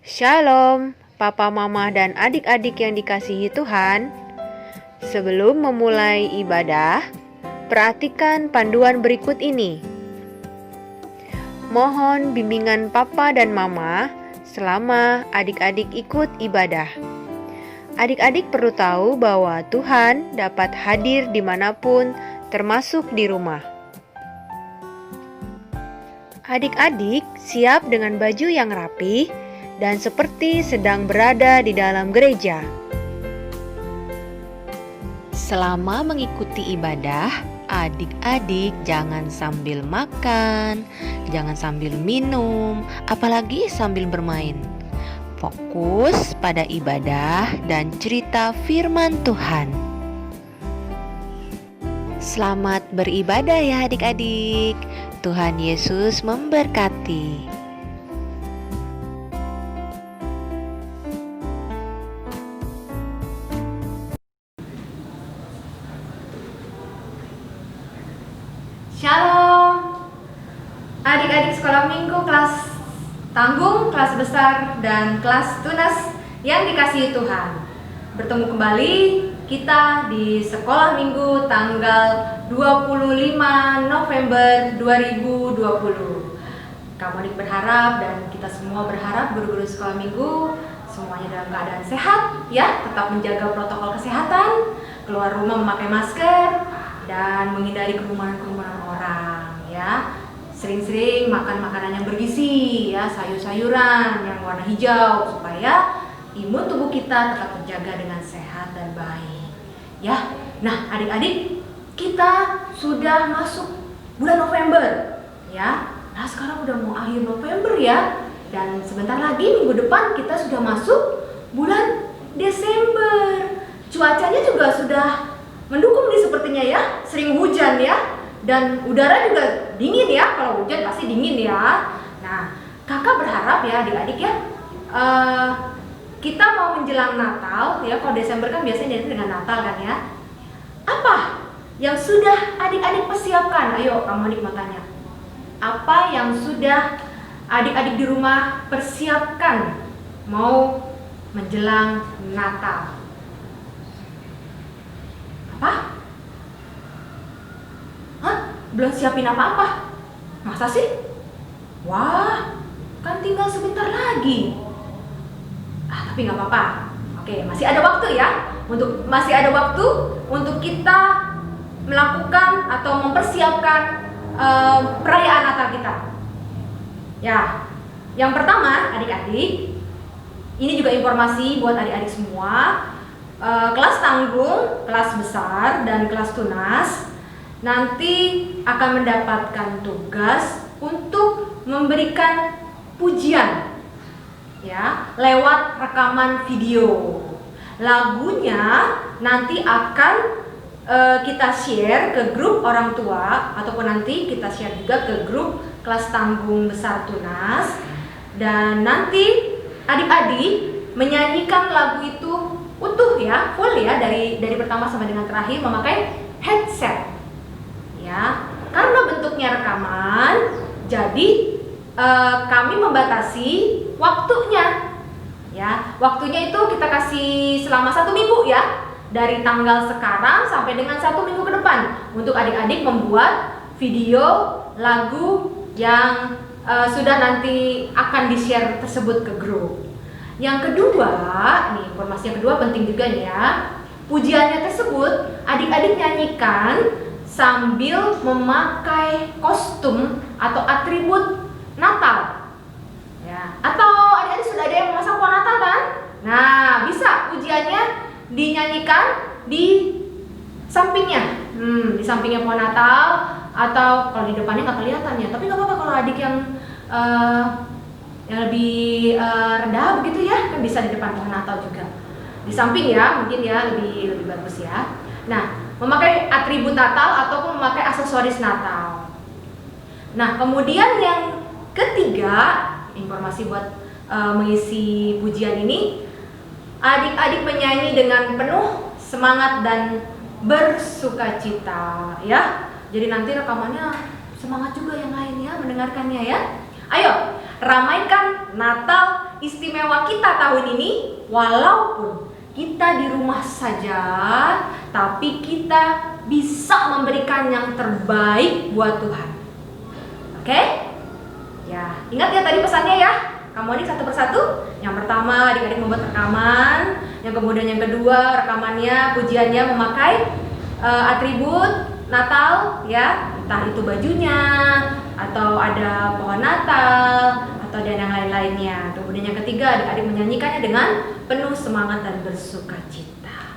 Shalom, Papa, Mama, dan adik-adik yang dikasihi Tuhan. Sebelum memulai ibadah, perhatikan panduan berikut ini. Mohon bimbingan Papa dan Mama selama adik-adik ikut ibadah. Adik-adik perlu tahu bahwa Tuhan dapat hadir dimanapun, termasuk di rumah. Adik-adik siap dengan baju yang rapi dan seperti sedang berada di dalam gereja. Selama mengikuti ibadah, adik-adik jangan sambil makan, jangan sambil minum, apalagi sambil bermain. Fokus pada ibadah dan cerita firman Tuhan. Selamat beribadah ya adik-adik. Tuhan Yesus memberkati. Shalom, adik-adik sekolah minggu kelas tanggung, kelas besar, dan kelas tunas yang dikasihi Tuhan. Bertemu kembali kita di sekolah minggu tanggal 25 November 2020. Kamu adik berharap dan kita semua berharap guru-guru sekolah minggu semuanya dalam keadaan sehat ya, tetap menjaga protokol kesehatan, keluar rumah memakai masker, dan menghindari kerumunan-kerumunan orang ya. Sering-sering makan makanan yang bergizi ya, sayur-sayuran yang warna hijau supaya imun tubuh kita tetap terjaga dengan sehat dan baik ya. Nah adik-adik, kita sudah masuk bulan November ya. Nah sekarang udah mau akhir November ya, dan sebentar lagi minggu depan kita sudah masuk bulan Desember. Cuacanya juga sudah mendukung nih sepertinya ya, sering hujan ya, dan udara juga dingin ya. Kalau hujan pasti dingin ya. Nah kakak berharap ya adik-adik ya, kita mau menjelang Natal ya. Kalau Desember kan biasanya identik dengan Natal kan ya. Apa yang sudah adik-adik persiapkan? Ayo kamu adik mau tanya. Apa yang sudah adik-adik di rumah persiapkan mau menjelang Natal? Apa? Hah? Belum siapin apa-apa? Masa sih? Wah, kan tinggal sebentar lagi. Tapi nggak apa-apa. Oke, masih ada waktu ya. Masih ada waktu untuk kita melakukan atau mempersiapkan perayaan Natal kita. Ya, yang pertama adik-adik, ini juga informasi buat adik-adik semua. Kelas tanggung, kelas besar, dan kelas tunas nanti akan mendapatkan tugas untuk memberikan pujian ya lewat rekaman video. Lagunya nanti akan kita share ke grup orang tua, ataupun nanti kita share juga ke grup kelas tanggung besar tunas, dan nanti adik-adik menyanyikan lagu itu utuh ya, full ya, dari pertama sampai dengan terakhir memakai headset ya. Karena bentuknya rekaman, jadi kami membatasi waktunya ya. Waktunya itu kita kasih selama 1 minggu ya, dari tanggal sekarang sampai dengan 1 minggu ke depan, untuk adik-adik membuat video lagu yang sudah nanti akan di-share tersebut ke grup. Yang kedua, nih informasi yang kedua penting juga nih ya. Pujiannya tersebut adik-adik nyanyikan sambil memakai kostum atau atribut Natal. Ya, atau adik-adik sudah ada yang memasang pohon Natal kan? Nah, bisa pujiannya dinyanyikan di sampingnya. Di sampingnya pohon Natal, atau kalau di depannya nggak kelihatan ya. Tapi nggak apa-apa kalau adik yang lebih rendah begitu ya, kan bisa di depan pohon Natal juga. Di samping ya, mungkin ya lebih bagus ya. Nah, memakai atribut Natal ataupun memakai aksesoris Natal. Nah, kemudian yang ketiga, informasi buat mengisi pujian ini, adik-adik menyanyi dengan penuh semangat dan bersukacita ya. Jadi nanti rekamannya semangat juga yang lain ya mendengarkannya ya. Ayo, ramaikan Natal istimewa kita tahun ini. Walaupun kita di rumah saja, tapi kita bisa memberikan yang terbaik buat Tuhan. Oke? Ya, ingat ya tadi pesannya ya. Kamu adik satu persatu. Yang pertama, adik-adik membuat rekaman. Yang kemudian yang kedua, rekamannya, pujiannya memakai atribut Natal ya, entah itu bajunya atau ada pohon Natal atau dan yang lain-lainnya. Kemudian yang ketiga, adik-adik menyanyikannya dengan penuh semangat dan bersukacita.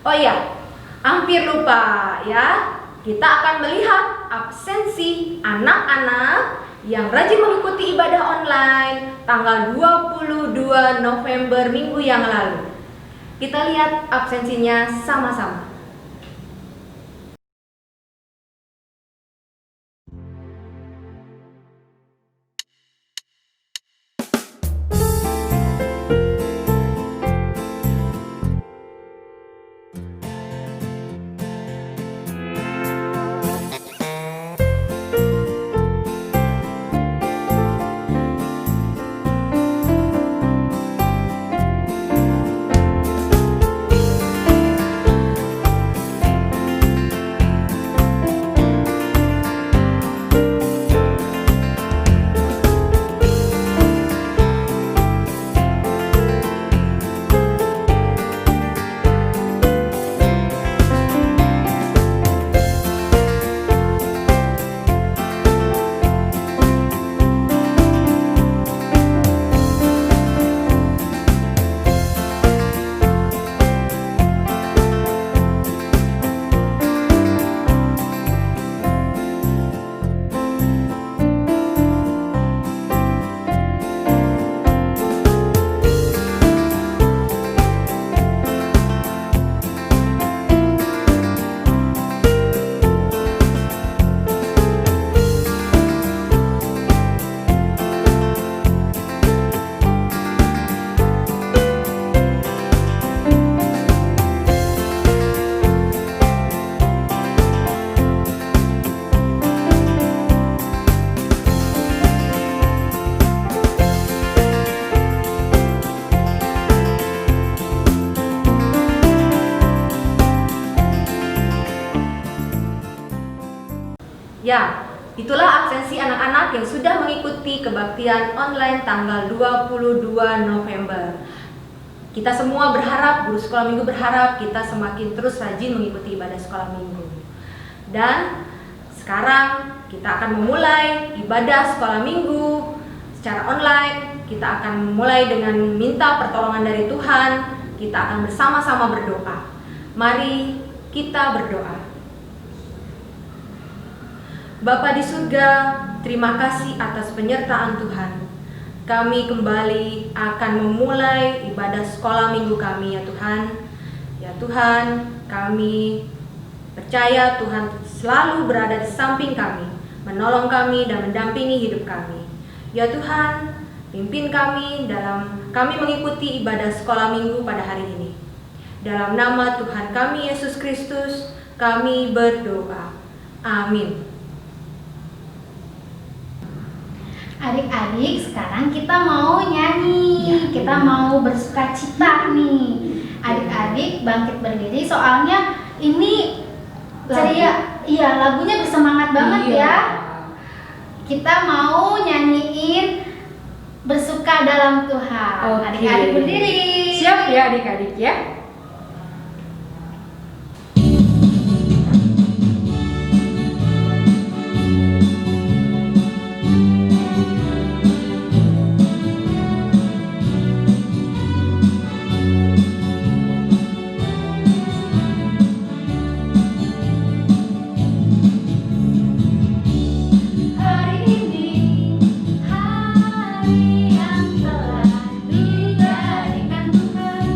Oh iya, hampir lupa ya. Kita akan melihat absensi anak-anak yang rajin mengikuti ibadah online tanggal 22 November minggu yang lalu. Kita lihat absensinya sama-sama. Ya, itulah absensi anak-anak yang sudah mengikuti kebaktian online tanggal 22 November. Kita semua berharap, guru sekolah minggu berharap kita semakin terus rajin mengikuti ibadah sekolah minggu. Dan sekarang kita akan memulai ibadah sekolah minggu secara online. Kita akan memulai dengan minta pertolongan dari Tuhan. Kita akan bersama-sama berdoa. Mari kita berdoa. Bapa di surga, terima kasih atas penyertaan Tuhan. Kami kembali akan memulai ibadah sekolah minggu kami ya Tuhan. Ya Tuhan, kami percaya Tuhan selalu berada di samping kami, menolong kami dan mendampingi hidup kami. Ya Tuhan, pimpin kami dalam kami mengikuti ibadah sekolah minggu pada hari ini. Dalam nama Tuhan kami Yesus Kristus, kami berdoa. Amin. Adik-adik, sekarang kita mau nyanyi, kita mau bersukacita nih. Adik-adik bangkit berdiri, soalnya ini ceria, iya lagunya bersemangat banget ya. Kita mau nyanyiin bersuka dalam Tuhan. Adik-adik berdiri. Siap ya adik-adik ya. Hari yang telah dijadikan Tuhan.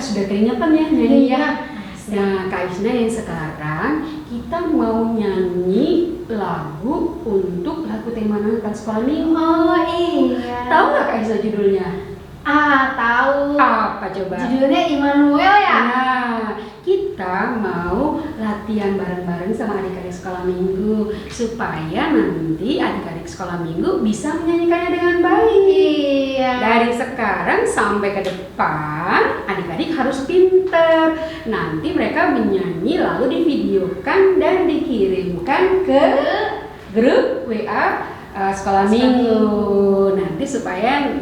sudah keringetan ya nyanyi ya. Iya. Nah, Kak Isna yang sekarang kita mau nyanyi lagu untuk lagu tema Natal sekolah minggu. Oh iya. Tahu nggak Kak Isna judulnya? Tahu. Apa coba? Judulnya Immanuel ya? Nah, kita mau latihan bareng-bareng sama adik-adik sekolah minggu supaya nanti adik-adik sekolah minggu bisa menyanyikannya dengan baik. Iya. Dari sekarang sampai ke depan, adik-adik harus pinter. Nanti mereka menyanyi lalu divideokan dan dikirimkan ke grup WA sekolah minggu. Nanti supaya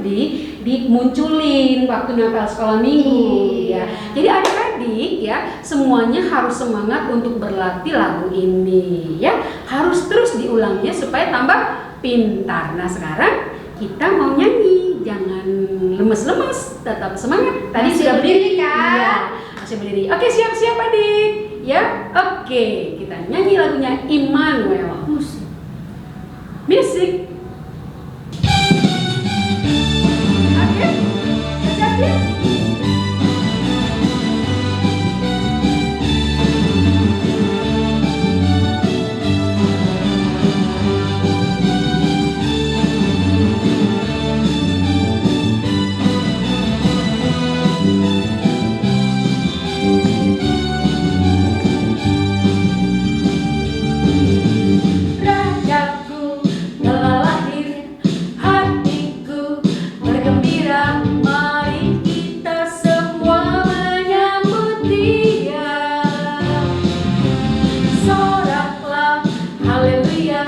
dimunculin waktu Natal sekolah minggu Iya. ya. Jadi adik-adik ya, semuanya harus semangat untuk berlatih lagu ini ya. Harus terus diulangnya supaya tambah pintar. Nah, sekarang kita mau nyanyi, jangan lemes-lemes, tetap semangat. Tadi Masih sudah berdiri kan? Iya, masih berdiri. Oke, siap-siap adik. Ya, oke. Kita nyanyi lagunya Immanuel. Musik. Oke, siap ya? Rajaku telah lahir, hatiku bergembira. Mari kita semua menyambut Dia. Soraklah, haleluya,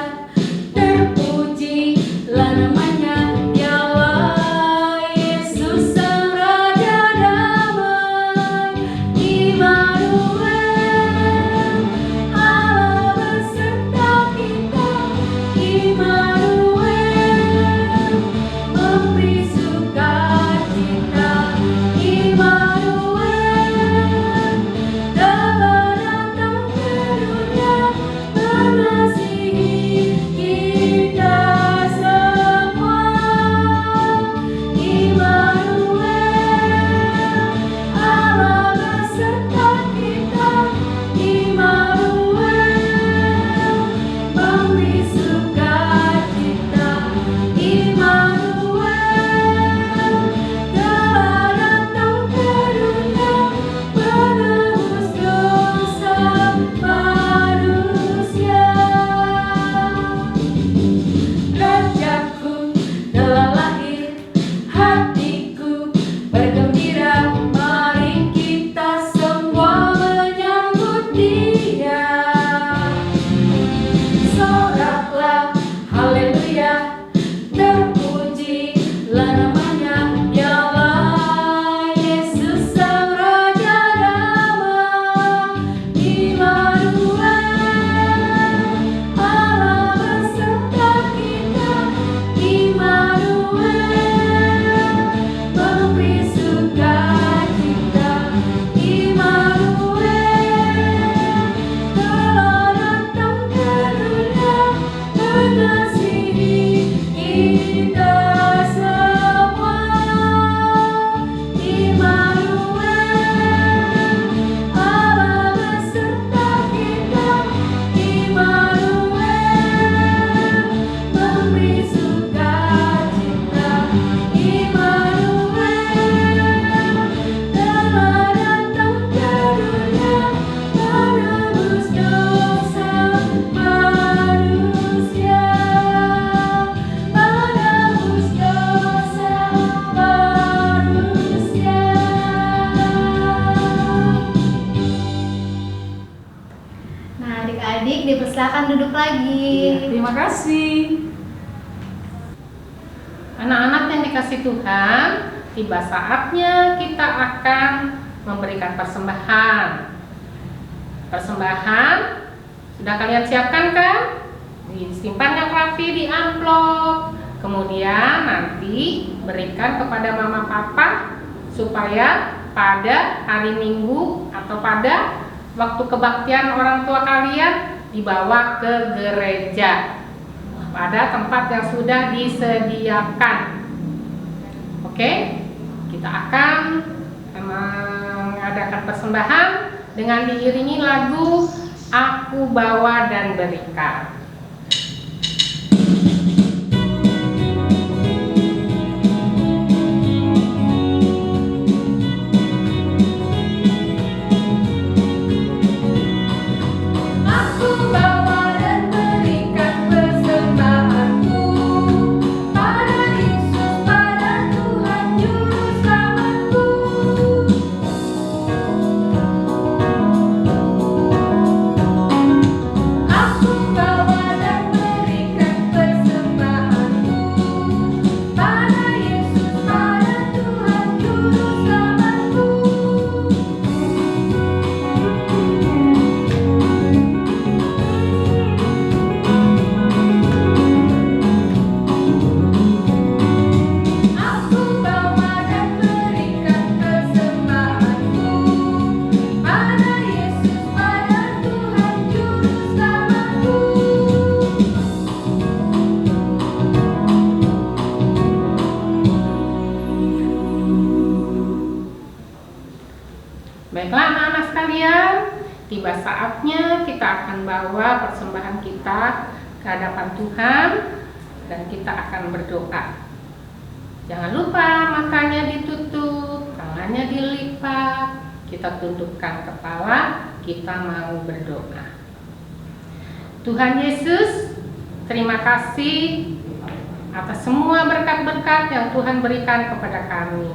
terpujilah namanya. Dialah Yesus Sang Raja Damai, Immanuel, Allah beserta kita. Immanuel, memberi sukacita. Immanuel, telah datang ke dunia, mengasihi kita semua. Immanuel, Allah beserta kita. Immanuel, memberi sukacita. Immanuel, telah datang ke dunia, menebus dosa manusia. Rajaku telah lahir, hatiku bergembira. Mari kita semua menyambut Dia. Soraklah, haleluya, terpujilah namanya. Dialah Yesus Sang Raja Damai, Immanuel, Allah beserta kita. Immanuel, memberi sukacita. Immanuel, telah datang ke dunia, mengasihi kita semua. Immanuel, Allah beserta kita. Immanuel, memberi sukacita. Immanuel, telah datang ke dunia, menebus dosa manusia. Menebus dosa manusia. Nah, adik-adik dipersilakan duduk lagi. Terima kasih. Anak-anak yang dikasih Tuhan, tiba saatnya kita akan memberikan persembahan. Persembahan sudah kalian siapkan kan? Disimpan yang rapi di amplop. Kemudian nanti berikan kepada mama papa supaya pada hari Minggu atau pada waktu kebaktian orang tua kalian dibawa ke gereja pada tempat yang sudah disediakan. Oke, kita akan mengadakan persembahan dengan diiringi lagu Aku Bawa dan Berikan. Baiklah anak-anak sekalian, tiba saatnya kita akan bawa persembahan kita ke hadapan Tuhan dan kita akan berdoa. Jangan lupa matanya ditutup, tangannya dilipat, kita tundukkan kepala, kita mau berdoa. Tuhan Yesus, terima kasih atas semua berkat-berkat yang Tuhan berikan kepada kami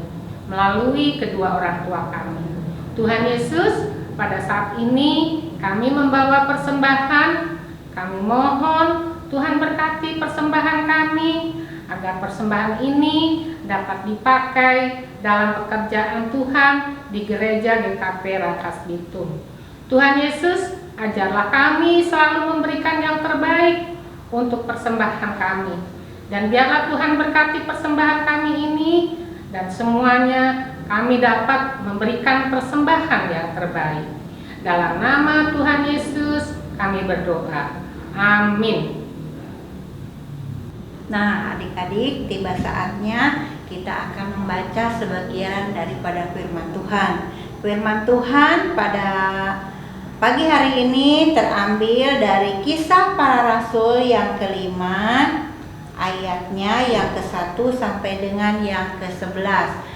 melalui kedua orang tua kami. Tuhan Yesus, pada saat ini kami membawa persembahan. Kami mohon Tuhan berkati persembahan kami, agar persembahan ini dapat dipakai dalam pekerjaan Tuhan di gereja GKP Rangkas Bitung. Tuhan Yesus, ajarlah kami selalu memberikan yang terbaik untuk persembahan kami. Dan biarlah Tuhan berkati persembahan kami ini, dan semuanya kami dapat memberikan persembahan yang terbaik. Dalam nama Tuhan Yesus kami berdoa. Amin. Nah, adik-adik, tiba saatnya kita akan membaca sebagian daripada firman Tuhan. Firman Tuhan pada pagi hari ini terambil dari Kisah Para Rasul yang ke-5, ayatnya yang ke-1 sampai dengan yang ke-11.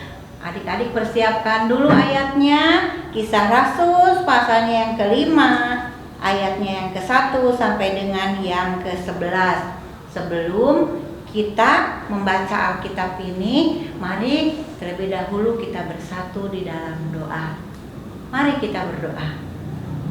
Adik-adik persiapkan dulu ayatnya. Kisah Rasul pasalnya yang ke-5, ayatnya yang ke-1 sampai dengan yang ke-11. Sebelum kita membaca Alkitab ini, mari terlebih dahulu kita bersatu di dalam doa. Mari kita berdoa.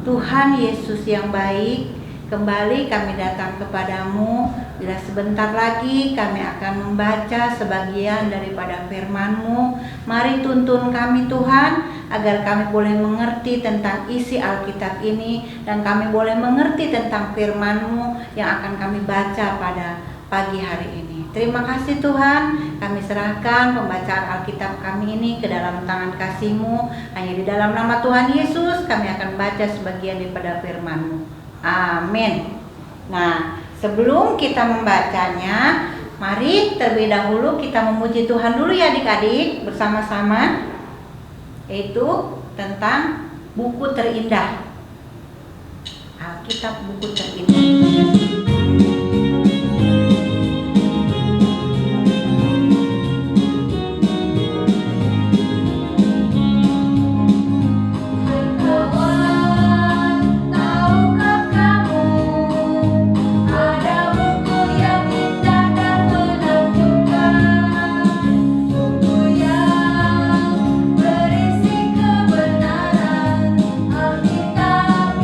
Tuhan Yesus yang baik, kembali kami datang kepadamu. Bila sebentar lagi kami akan membaca sebagian daripada firman-Mu. Mari tuntun kami Tuhan, agar kami boleh mengerti tentang isi Alkitab ini, dan kami boleh mengerti tentang firman-Mu yang akan kami baca pada pagi hari ini. Terima kasih Tuhan, kami serahkan pembacaan Alkitab kami ini ke dalam tangan kasih-Mu. Hanya di dalam nama Tuhan Yesus kami akan baca sebagian daripada firman-Mu. Amin. Nah, sebelum kita membacanya, mari terlebih dahulu kita memuji Tuhan dulu ya adik-adik bersama-sama, yaitu tentang buku terindah. Alkitab buku terindah. Alkitab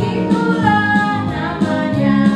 itulah namanya.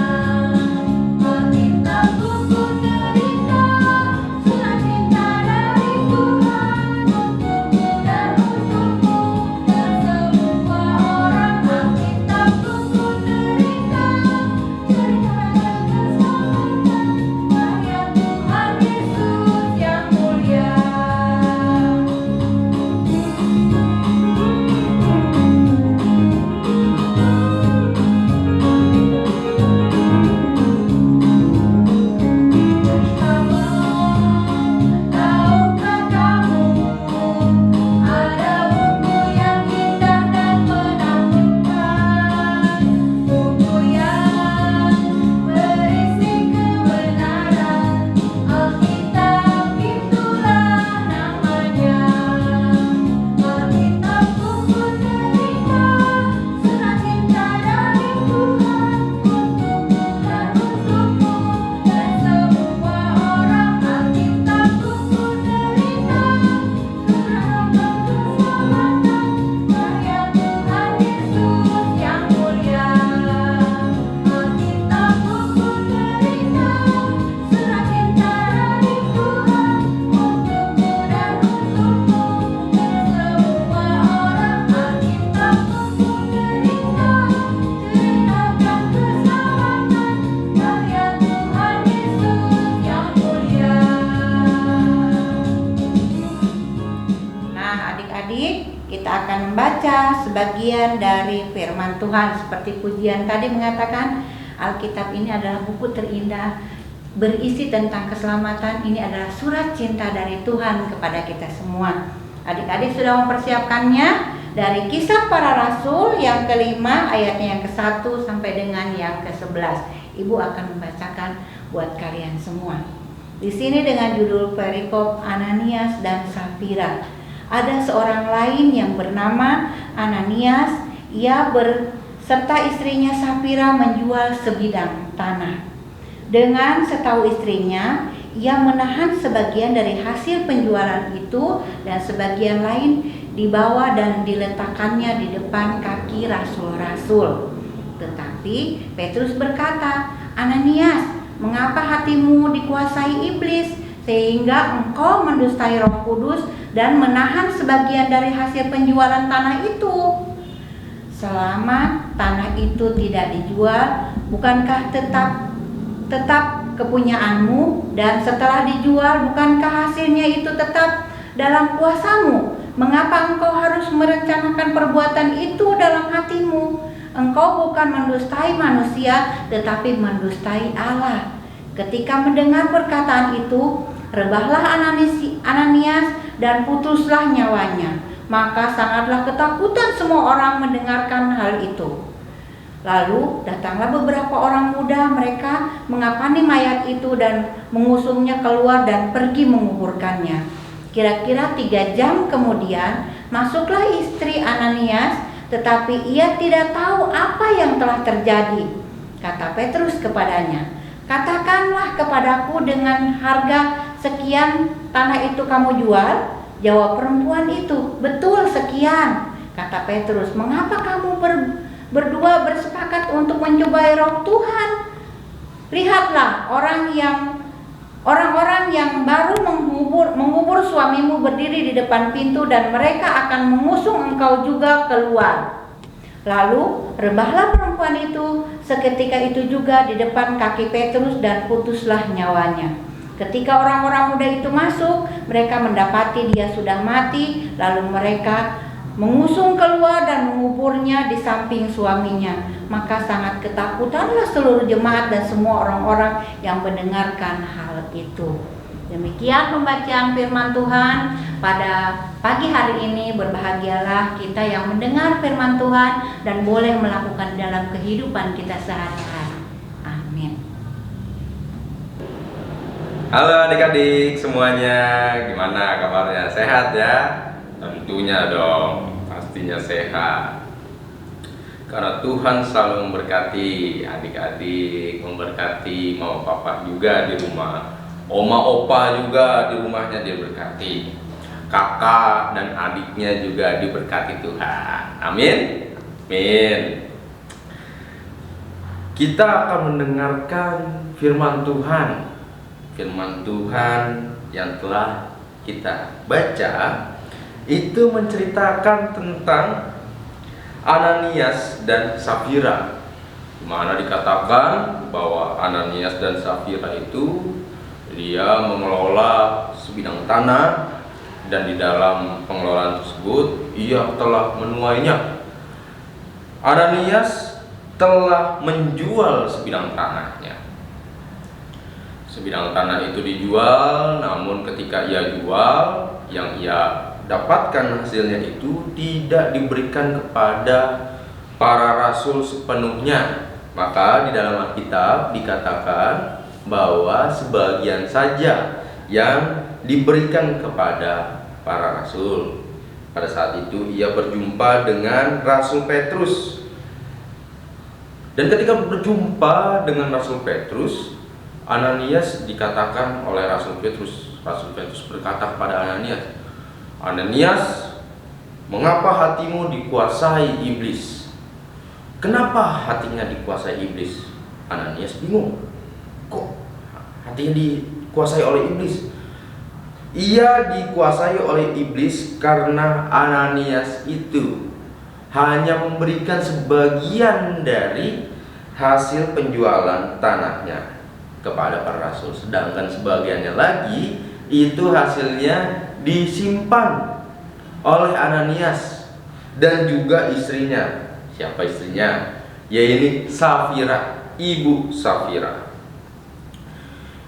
sebagian dari firman Tuhan. Seperti pujian tadi mengatakan, Alkitab ini adalah buku terindah, berisi tentang keselamatan. Ini adalah surat cinta dari Tuhan kepada kita semua. Adik-adik sudah mempersiapkannya dari Kisah Para Rasul yang kelima ayatnya yang ke-1 sampai dengan yang ke-11. Ibu akan membacakan buat kalian semua. Di sini dengan judul perikop Ananias dan Safira. Ada seorang lain yang bernama Ananias. Ia serta istrinya Safira menjual sebidang tanah. Dengan setahu istrinya, ia menahan sebagian dari hasil penjualan itu dan sebagian lain dibawa dan diletakkannya di depan kaki rasul-rasul. Tetapi Petrus berkata, "Ananias, mengapa hatimu dikuasai iblis sehingga engkau mendustai Roh Kudus dan menahan sebagian dari hasil penjualan tanah itu? Selama tanah itu tidak dijual, bukankah tetap kepunyaanmu? Dan setelah dijual, bukankah hasilnya itu tetap dalam kuasamu? Mengapa engkau harus merencanakan perbuatan itu dalam hatimu? Engkau bukan mendustai manusia, tetapi mendustai Allah." Ketika mendengar perkataan itu, rebahlah Ananias dan putuslah nyawanya. Maka sangatlah ketakutan semua orang mendengarkan hal itu. Lalu datanglah beberapa orang muda, mereka mengapani mayat itu dan mengusungnya keluar dan pergi menguburkannya. Kira-kira 3 jam kemudian masuklah istri Ananias, tetapi ia tidak tahu apa yang telah terjadi. Kata Petrus kepadanya, "Katakanlah kepadaku, dengan harga sekian tanah itu kamu jual?" Jawab perempuan itu, "Betul, sekian." Kata Petrus, "Mengapa kamu berdua bersepakat untuk mencobai Roh Tuhan? Lihatlah, orang-orang yang baru mengubur suamimu berdiri di depan pintu dan mereka akan mengusung engkau juga keluar." Lalu rebahlah perempuan itu seketika itu juga di depan kaki Petrus dan putuslah nyawanya. Ketika orang-orang muda itu masuk, mereka mendapati dia sudah mati. Lalu mereka mengusung keluar dan menguburnya di samping suaminya. Maka sangat ketakutanlah seluruh jemaat dan semua orang-orang yang mendengarkan hal itu. Demikian pembacaan firman Tuhan pada pagi hari ini. Berbahagialah kita yang mendengar firman Tuhan dan boleh melakukan dalam kehidupan kita sehari-hari. Amin. Halo adik-adik semuanya, gimana kabarnya? Sehat ya? Tentunya dong, pastinya sehat. Karena Tuhan selalu memberkati adik-adik, memberkati mama papa juga di rumah, oma opa juga di rumahnya dia berkati, kakak dan adiknya juga diberkati Tuhan. Amin. Amin. Kita akan mendengarkan firman Tuhan. Firman Tuhan yang telah kita baca itu menceritakan tentang Ananias dan Safira, di mana dikatakan bahwa Ananias dan Safira itu dia mengelola sebidang tanah dan di dalam pengelolaan tersebut ia telah menuainya. Ananias telah menjual sebidang tanahnya. Sebidang tanah itu dijual, namun ketika ia jual, yang ia dapatkan hasilnya itu tidak diberikan kepada para rasul sepenuhnya. Maka di dalam Alkitab dikatakan bahwa sebagian saja yang diberikan kepada para rasul. Pada saat itu ia berjumpa dengan Rasul Petrus. Dan ketika berjumpa dengan Rasul Petrus, Ananias dikatakan oleh Rasul Petrus. Rasul Petrus berkata kepada Ananias, "Ananias, mengapa hatimu dikuasai iblis?" Kenapa hatinya dikuasai iblis? Ananias bingung. Kok hatinya dikuasai oleh iblis? Ia dikuasai oleh iblis karena Ananias itu hanya memberikan sebagian dari hasil penjualan tanahnya kepada para rasul, sedangkan sebagiannya lagi itu hasilnya disimpan oleh Ananias dan juga istrinya. Siapa istrinya? Yaitu Safira, ibu Safira.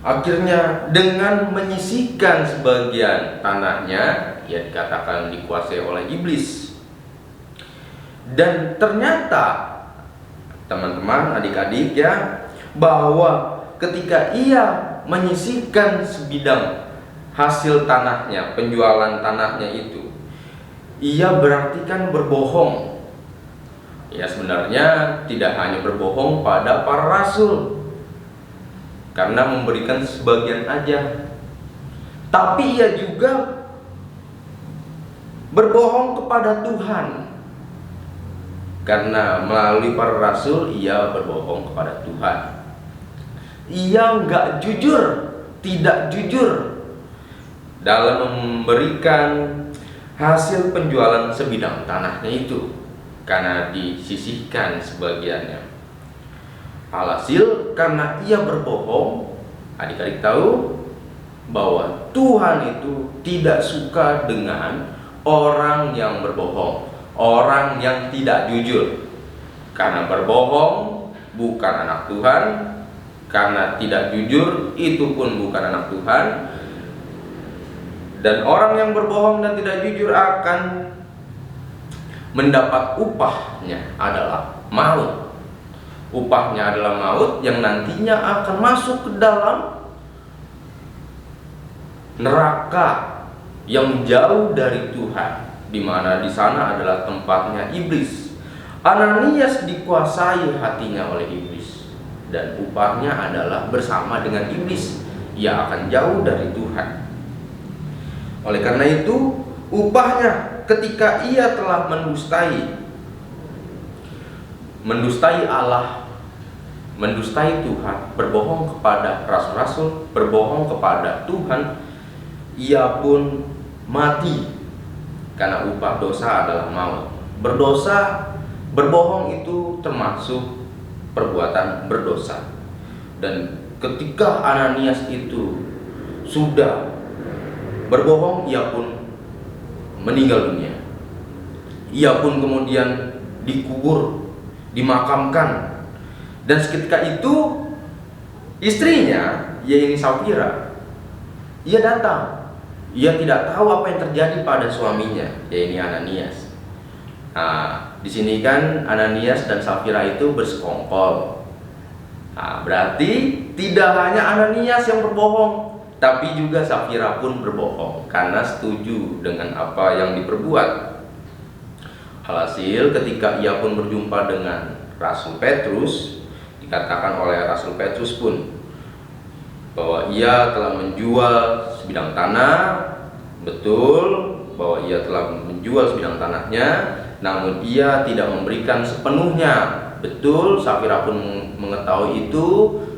Akhirnya dengan menyisihkan sebagian tanahnya, ia dikatakan dikuasai oleh iblis. Dan ternyata teman-teman, adik-adik ya, bahwa ketika ia menyisihkan sebidang hasil tanahnya, penjualan tanahnya itu, ia berarti kan berbohong. Ya, sebenarnya tidak hanya berbohong pada para rasul karena memberikan sebagian aja, tapi ia juga berbohong kepada Tuhan. Karena melalui para rasul ia berbohong kepada Tuhan. Ia nggak jujur, tidak jujur dalam memberikan hasil penjualan sebidang tanahnya itu, karena disisihkan sebagiannya. Alhasil karena ia berbohong, adik-adik tahu bahwa Tuhan itu tidak suka dengan orang yang berbohong, orang yang tidak jujur. Karena berbohong bukan anak Tuhan, karena tidak jujur itu pun bukan anak Tuhan. Dan orang yang berbohong dan tidak jujur akan mendapat upahnya adalah maut. Upahnya adalah maut yang nantinya akan masuk ke dalam neraka yang jauh dari Tuhan, di mana di sana adalah tempatnya iblis. Ananias dikuasai hatinya oleh iblis, dan upahnya adalah bersama dengan iblis. Ia akan jauh dari Tuhan. Oleh karena itu, upahnya ketika ia telah mendustai Allah, mendustai Tuhan, berbohong kepada rasul-rasul, berbohong kepada Tuhan, ia pun mati. Karena upah dosa adalah maut. Berbohong itu termasuk perbuatan berdosa. Dan ketika Ananias itu sudah berbohong, ia pun meninggal dunia. Ia pun kemudian dikubur, dimakamkan. Dan seketika itu istrinya, yaitu Safira, ia datang. Ia tidak tahu apa yang terjadi pada suaminya, yaitu Ananias. Nah, di sini kan Ananias dan Safira itu bersekongkol. Nah, berarti tidak hanya Ananias yang berbohong, tapi juga Safira pun berbohong karena setuju dengan apa yang diperbuat. Alhasil ketika ia pun berjumpa dengan Rasul Petrus, dikatakan oleh Rasul Petrus pun bahwa ia telah menjual sebidang tanah. Betul bahwa ia telah menjual sebidang tanahnya, namun ia tidak memberikan sepenuhnya. Betul, Safira pun mengetahui itu,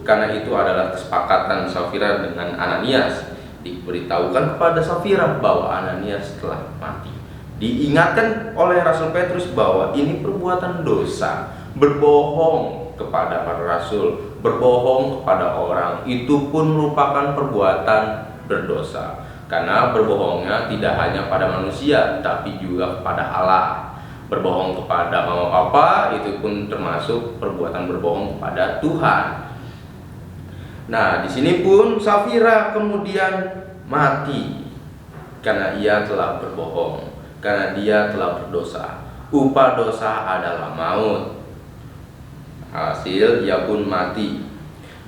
karena itu adalah kesepakatan Safira dengan Ananias. Diberitahukan kepada Safira bahwa Ananias telah mati. Diingatkan oleh Rasul Petrus bahwa ini perbuatan dosa, berbohong kepada para rasul, berbohong kepada orang, itu pun merupakan perbuatan berdosa. Karena berbohongnya tidak hanya pada manusia, tapi juga kepada Allah. Berbohong kepada mama papa itu pun termasuk perbuatan berbohong kepada Tuhan. Nah, di sini pun Safira kemudian mati karena ia telah berbohong, karena dia telah berdosa. Upah dosa adalah maut. Hasil ia pun mati.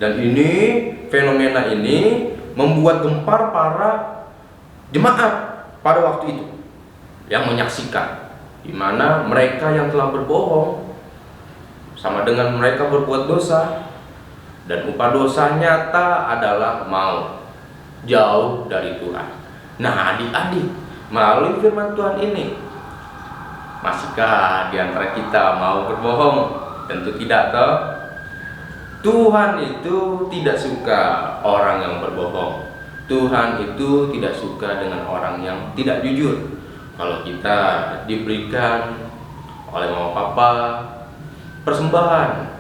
Dan ini, fenomena ini membuat gempar para jemaat pada waktu itu yang menyaksikan, di mana mereka yang telah berbohong sama dengan mereka berbuat dosa, dan upah dosa nyata adalah maut, jauh dari Tuhan. Nah, adik-adik, melalui firman Tuhan ini, masihkah di antara kita mau berbohong? Tentu tidak, toh. Tuhan itu tidak suka orang yang berbohong. Tuhan itu tidak suka dengan orang yang tidak jujur. Kalau kita diberikan oleh mama papa persembahan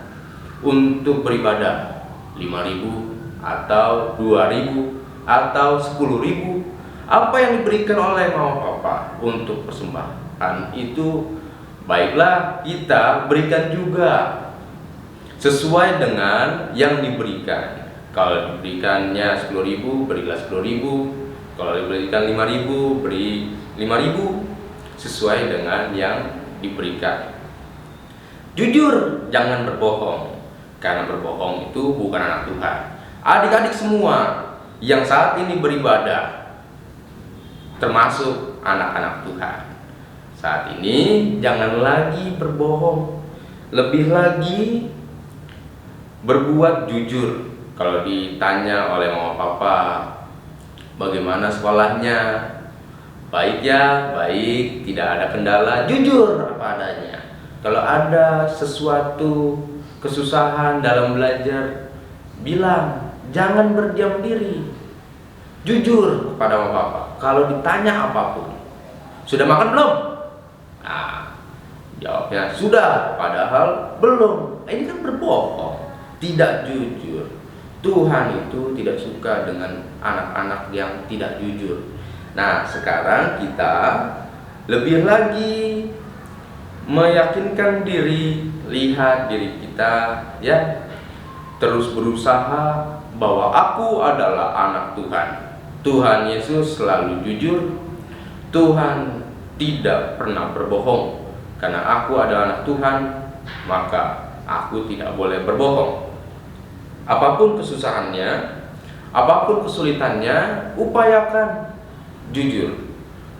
untuk beribadah 5.000 atau 2.000 atau 10.000, apa yang diberikan oleh mama papa untuk persembahan itu baiklah kita berikan juga sesuai dengan yang diberikan. Kalau diberikannya 10.000, berilah 10.000. Kalau diberikan 5.000, beri 5.000 sesuai dengan yang diberikan. Jujur, jangan berbohong, karena berbohong itu bukan anak Tuhan. Adik-adik semua yang saat ini beribadah, termasuk anak-anak Tuhan, saat ini jangan lagi berbohong, lebih lagi berbuat jujur. Kalau ditanya oleh mama papa, bagaimana sekolahnya? Baik ya, baik, tidak ada kendala, jujur apa adanya. Kalau ada sesuatu kesusahan dalam belajar, bilang, jangan berdiam diri. Jujur kepada mama papa. Kalau ditanya apapun, sudah makan belum? Nah, jawabnya sudah, padahal belum. Ini kan berbohong, tidak jujur. Tuhan itu tidak suka dengan anak-anak yang tidak jujur. Nah, sekarang kita lebih lagi meyakinkan diri, lihat diri kita ya, terus berusaha bahwa aku adalah anak Tuhan. Tuhan Yesus selalu jujur. Tuhan tidak pernah berbohong. Karena aku adalah anak Tuhan, maka aku tidak boleh berbohong. Apapun kesusahannya, apapun kesulitannya, upayakan jujur,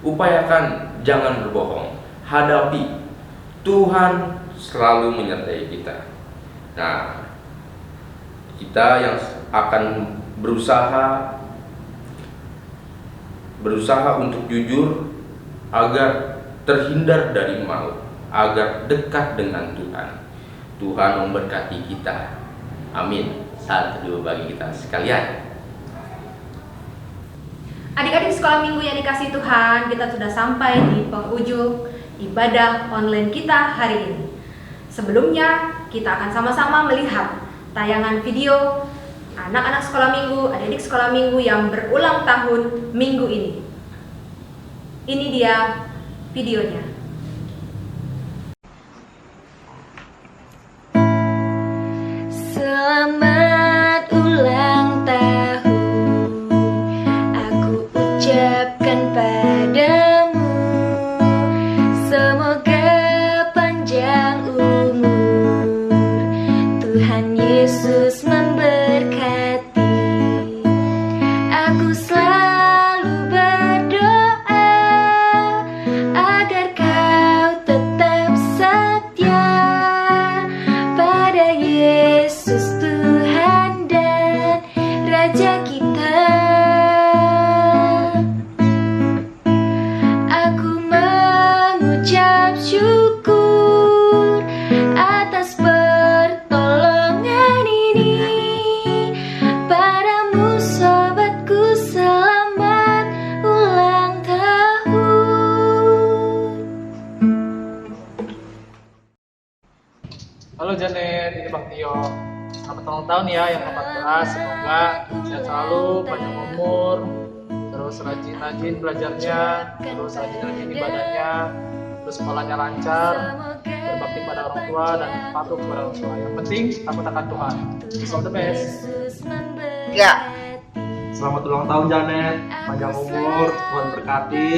upayakan jangan berbohong, hadapi. Tuhan selalu menyertai kita. Nah, kita yang akan berusaha untuk jujur agar terhindar dari maut, agar dekat dengan Tuhan. Tuhan memberkati kita. Amin. Saat teduh bagi kita sekalian. Adik-adik sekolah minggu yang dikasihi Tuhan, kita sudah sampai di penghujung ibadah online kita hari ini. Sebelumnya, kita akan sama-sama melihat tayangan video anak-anak sekolah minggu, adik-adik sekolah minggu yang berulang tahun minggu ini. Ini dia videonya. Selamat ulang tahun, aku ucapkan padamu. Semoga panjang umur, Tuhan Yesus memberkati. Aku selalu berdoa agar kau tetap setia pada Yesus Tuhan dan Raja kita. Aku mengucap syukur atas pertolongan ini. Padamu sobatku, selamat ulang tahun. Halo Janet, ini Bang Tio. Selamat ulang tahun ya yang ke-14. Semoga sehat selalu, panjang umur, terus rajin-rajin belajarnya, terus rajin-rajin ibadahnya, terus sekolahnya lancar, berbakti pada orang tua dan patuh kepada orang tua. Yang penting takut akan Tuhan. All the best. Ya. Selamat ulang tahun Janet, panjang umur, Tuhan berkati.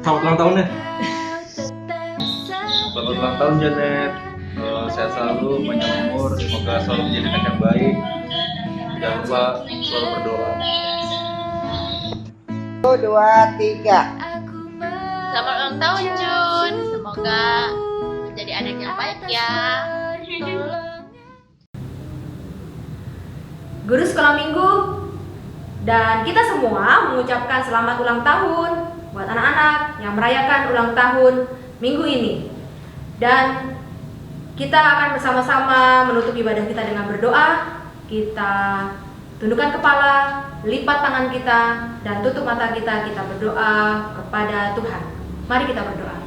Selamat ulang tahun ya. Selamat ulang tahun Janet, sehat selalu, panjang umur, semoga selalu menjadi anak yang baik. Jangan lupa selalu berdoa. 1, 2, 3. Selamat ulang tahun Jun, semoga menjadi anak yang baik ya. Guru sekolah minggu dan kita semua mengucapkan selamat ulang tahun buat anak-anak yang merayakan ulang tahun minggu ini. Dan kita akan bersama-sama menutup ibadah kita dengan berdoa. Kita tundukkan kepala, lipat tangan kita, dan tutup mata kita. Kita berdoa kepada Tuhan. Mari kita berdoa.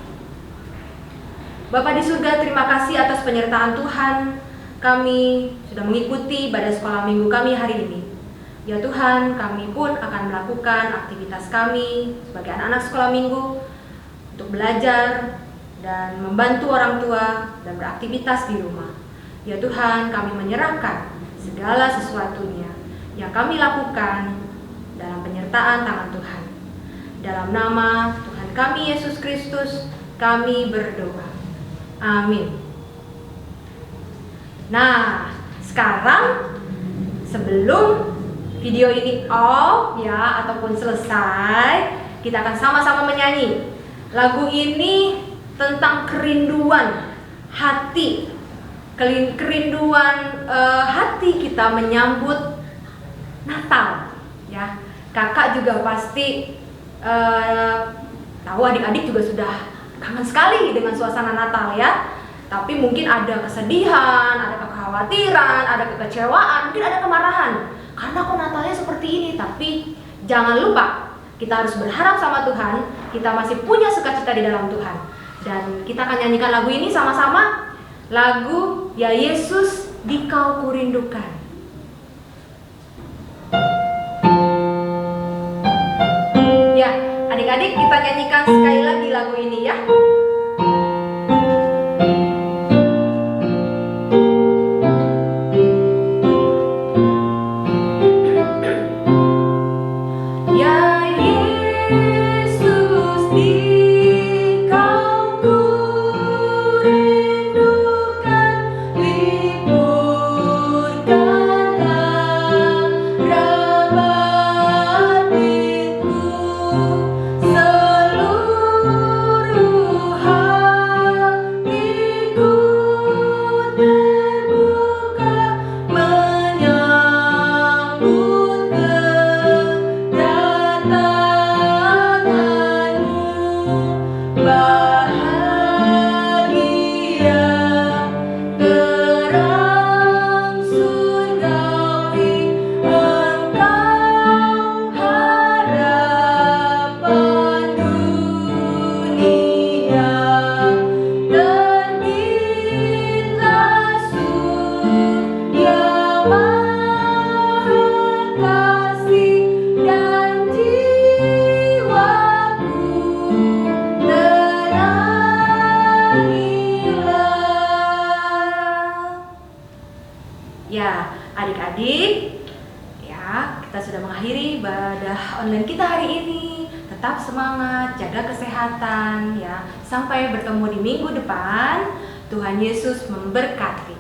Bapa di surga, terima kasih atas penyertaan Tuhan. Kami sudah mengikuti ibadah sekolah minggu kami hari ini. Ya Tuhan, kami pun akan melakukan aktivitas kami sebagai anak-anak sekolah minggu untuk belajar dan membantu orang tua dan beraktivitas di rumah. Ya Tuhan, kami menyerahkan segala sesuatunya yang kami lakukan dalam penyertaan tangan Tuhan. Dalam nama Tuhan kami Yesus Kristus, kami berdoa. Amin. Nah, sekarang sebelum video ini off ya ataupun selesai, kita akan sama-sama menyanyi. Lagu ini tentang kerinduan hati, kerinduan hati kita menyambut Natal ya. Kakak juga pasti tahu, adik-adik juga sudah kangen sekali dengan suasana Natal ya. Tapi mungkin ada kesedihan, ada kekhawatiran, ada kekecewaan, mungkin ada kemarahan. Karena kok Natalnya seperti ini. Tapi jangan lupa, kita harus berharap sama Tuhan, kita masih punya sukacita di dalam Tuhan. Dan kita akan nyanyikan lagu ini sama-sama. Lagu Ya Yesus Dikau Kurindukan. Ya, adik-adik kita nyanyikan sekali lagi lagu ini ya. Ya, adik-adik, ya kita sudah mengakhiri ibadah online kita hari ini. Tetap semangat, jaga kesehatan ya. Sampai bertemu di minggu depan. Tuhan Yesus memberkati.